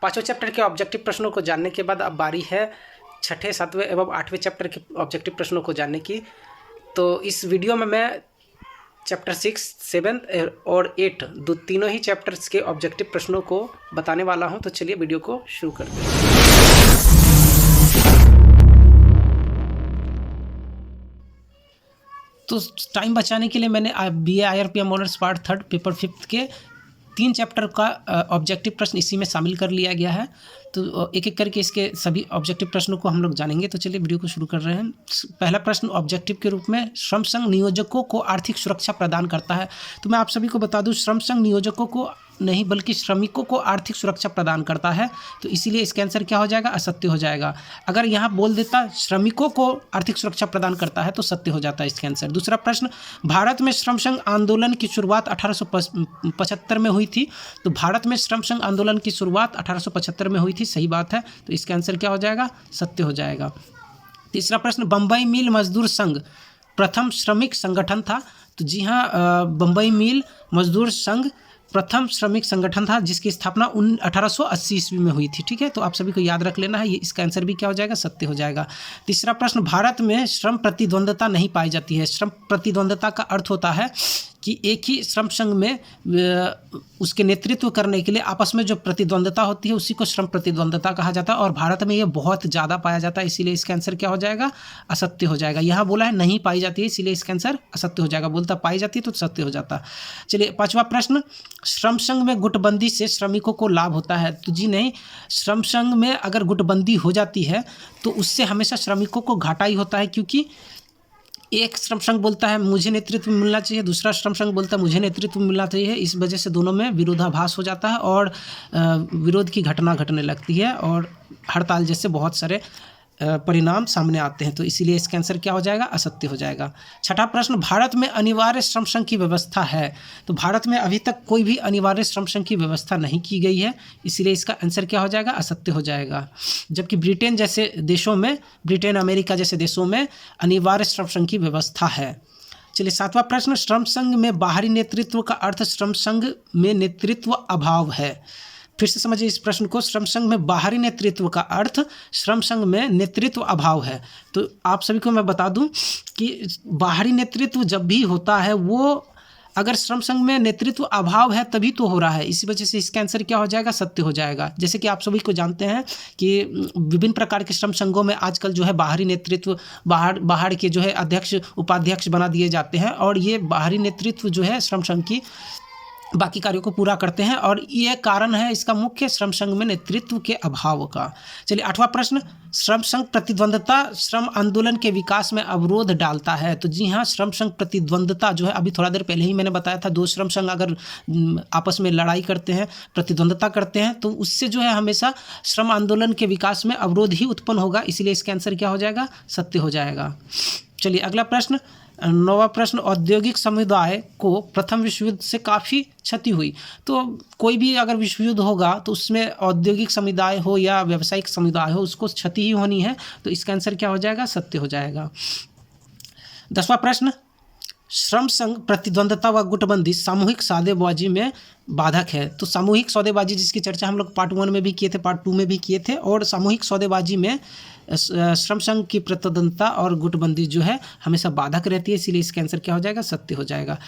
पाँचों चैप्टर के ऑब्जेक्टिव प्रश्नों को जानने के बाद अब बारी है छठे, सातवें एवं आठवें चैप्टर के ऑब्जेक्टिव प्रश्नों को जानने की। तो इस वीडियो में मैं चैप्टर 6, 7 और 8 तीनों ही चैप्टर्स के ऑब्जेक्टिव प्रश्नों को बताने वाला हूं। तो चलिए वीडियो को शुरू करते हैं। तो टाइम बचाने के लिए मैंने BA IRPM honours part 3 paper 5 के 3 चैप्टर का ऑब्जेक्टिव प्रश्न इसी में शामिल कर लिया गया है। तो एक एक करके इसके सभी ऑब्जेक्टिव प्रश्नों को हम लोग जानेंगे। तो चलिए वीडियो को शुरू कर रहे हैं। पहला प्रश्न ऑब्जेक्टिव के रूप में, श्रम संघ नियोजकों को आर्थिक सुरक्षा प्रदान करता है। तो मैं आप सभी को बता दूं, श्रम संघ नियोजकों को नहीं बल्कि श्रमिकों को आर्थिक सुरक्षा प्रदान करता है। तो इसीलिए इसका आंसर क्या हो जाएगा? असत्य हो जाएगा। अगर यहाँ बोल देता श्रमिकों को आर्थिक सुरक्षा प्रदान करता है तो सत्य हो जाता है इसका आंसर। दूसरा प्रश्न, भारत में श्रम संघ आंदोलन की शुरुआत 1875 में हुई थी। तो भारत में श्रम संघ आंदोलन की शुरुआत 1875 में हुई थी, सही बात है। तो इसका आंसर क्या हो जाएगा? सत्य हो जाएगा। तीसरा प्रश्न, बम्बई मिल मजदूर संघ प्रथम श्रमिक संगठन था। तो जी हाँ, बम्बई मिल मजदूर संघ प्रथम श्रमिक संगठन था जिसकी स्थापना 1880 ईस्वी में हुई थी। ठीक है, तो आप सभी को याद रख लेना है। ये इसका आंसर भी क्या हो जाएगा? सत्य हो जाएगा। तीसरा प्रश्न, भारत में श्रम प्रतिद्वंद्वता नहीं पाई जाती है। श्रम प्रतिद्वंद्वता का अर्थ होता है कि एक ही श्रम संघ में उसके नेतृत्व करने के लिए आपस में जो प्रतिद्वंद्वता होती है उसी को श्रम प्रतिद्वंद्वता कहा जाता है, और भारत में ये बहुत ज़्यादा पाया जाता है। इसीलिए इसका आंसर क्या हो जाएगा? असत्य हो जाएगा। यहाँ बोला है नहीं पाई जाती है, इसीलिए इसका आंसर असत्य हो जाएगा। बोलता पाई जाती है तो सत्य हो जाता। चलिए पांचवा प्रश्न, श्रम संघ में गुटबंदी से श्रमिकों को लाभ होता है। तो जी नहीं, श्रम संघ में अगर गुटबंदी हो जाती है तो उससे हमेशा श्रमिकों को घाटा ही होता है, क्योंकि एक श्रम संघ बोलता है मुझे नेतृत्व मिलना चाहिए, दूसरा श्रम संघ बोलता है मुझे नेतृत्व मिलना चाहिए। इस वजह से दोनों में विरोधाभास हो जाता है और विरोध की घटना घटने लगती है और हड़ताल जैसे बहुत सारे परिणाम सामने आते हैं। तो इसीलिए इसका आंसर क्या हो जाएगा? असत्य हो जाएगा। छठा प्रश्न, भारत में अनिवार्य श्रम संघ की व्यवस्था है। तो भारत में अभी तक कोई भी अनिवार्य श्रम संघ की व्यवस्था नहीं की गई है, इसीलिए इसका आंसर क्या हो जाएगा? असत्य हो जाएगा। जबकि ब्रिटेन जैसे देशों में, ब्रिटेन अमेरिका जैसे देशों में अनिवार्य श्रम संघ की व्यवस्था है। चलिए सातवां प्रश्न, श्रम संघ में बाहरी नेतृत्व का अर्थ श्रम संघ में नेतृत्व अभाव है। फिर से समझिए इस प्रश्न को, श्रम संघ में बाहरी नेतृत्व का अर्थ श्रम संघ में नेतृत्व अभाव है। तो आप सभी को मैं बता दूं कि बाहरी नेतृत्व जब भी होता है वो अगर श्रम संघ में नेतृत्व अभाव है तभी तो हो रहा है। इसी वजह से इसका आंसर क्या हो जाएगा? सत्य हो जाएगा। जैसे कि आप सभी को जानते हैं कि विभिन्न प्रकार के श्रम संघों में आजकल जो है बाहरी नेतृत्व, बाहर के जो है अध्यक्ष उपाध्यक्ष बना दिए जाते हैं, और ये बाहरी नेतृत्व जो है श्रम संघ की बाकी कार्यों को पूरा करते हैं, और ये कारण है इसका मुख्य श्रम संघ में नेतृत्व के अभाव का। चलिए आठवां प्रश्न, श्रम संघ प्रतिद्वंद्वता श्रम आंदोलन के विकास में अवरोध डालता है। तो जी हाँ, श्रम संघ प्रतिद्वंद्वता जो है अभी थोड़ा देर पहले ही मैंने बताया था, दो श्रम संघ अगर आपस में लड़ाई करते हैं, प्रतिद्वंद्वता करते हैं, तो उससे जो है हमेशा श्रम आंदोलन के विकास में अवरोध ही उत्पन्न होगा। इसीलिए इसका आंसर क्या हो जाएगा? सत्य हो जाएगा। चलिए अगला प्रश्न, नौवां प्रश्न, औद्योगिक समुदाय को प्रथम विश्व युद्ध से काफ़ी क्षति हुई। तो कोई भी अगर विश्व युद्ध होगा तो उसमें औद्योगिक समुदाय हो या व्यावसायिक समुदाय हो, उसको क्षति ही होनी है। तो इसका आंसर क्या हो जाएगा? सत्य हो जाएगा। 10वां प्रश्न, श्रम संघ प्रतिद्वंद्वता व गुटबंदी सामूहिक सौदेबाजी में बाधक है। तो सामूहिक सौदेबाजी जिसकी चर्चा हम लोग पार्ट 1 में भी किए थे, पार्ट 2 में भी किए थे, और सामूहिक सौदेबाजी में श्रम संघ की प्रतिद्वंद्वता और गुटबंदी जो है हमेशा बाधक रहती है। इसीलिए इसका आंसर क्या हो जाएगा? सत्य हो जाएगा।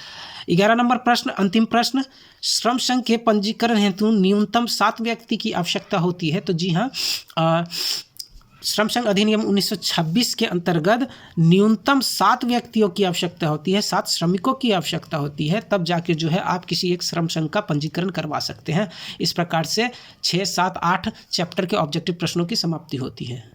11 नंबर प्रश्न, अंतिम प्रश्न, श्रम संघ के पंजीकरण हेतु न्यूनतम 7 व्यक्ति की आवश्यकता होती है। तो जी हाँ, श्रम संघ अधिनियम 1926 के अंतर्गत न्यूनतम 7 व्यक्तियों की आवश्यकता होती है, 7 श्रमिकों की आवश्यकता होती है, तब जाके जो है आप किसी एक श्रम संघ का पंजीकरण करवा सकते हैं। इस प्रकार से 6, 7, 8 चैप्टर के ऑब्जेक्टिव प्रश्नों की समाप्ति होती है।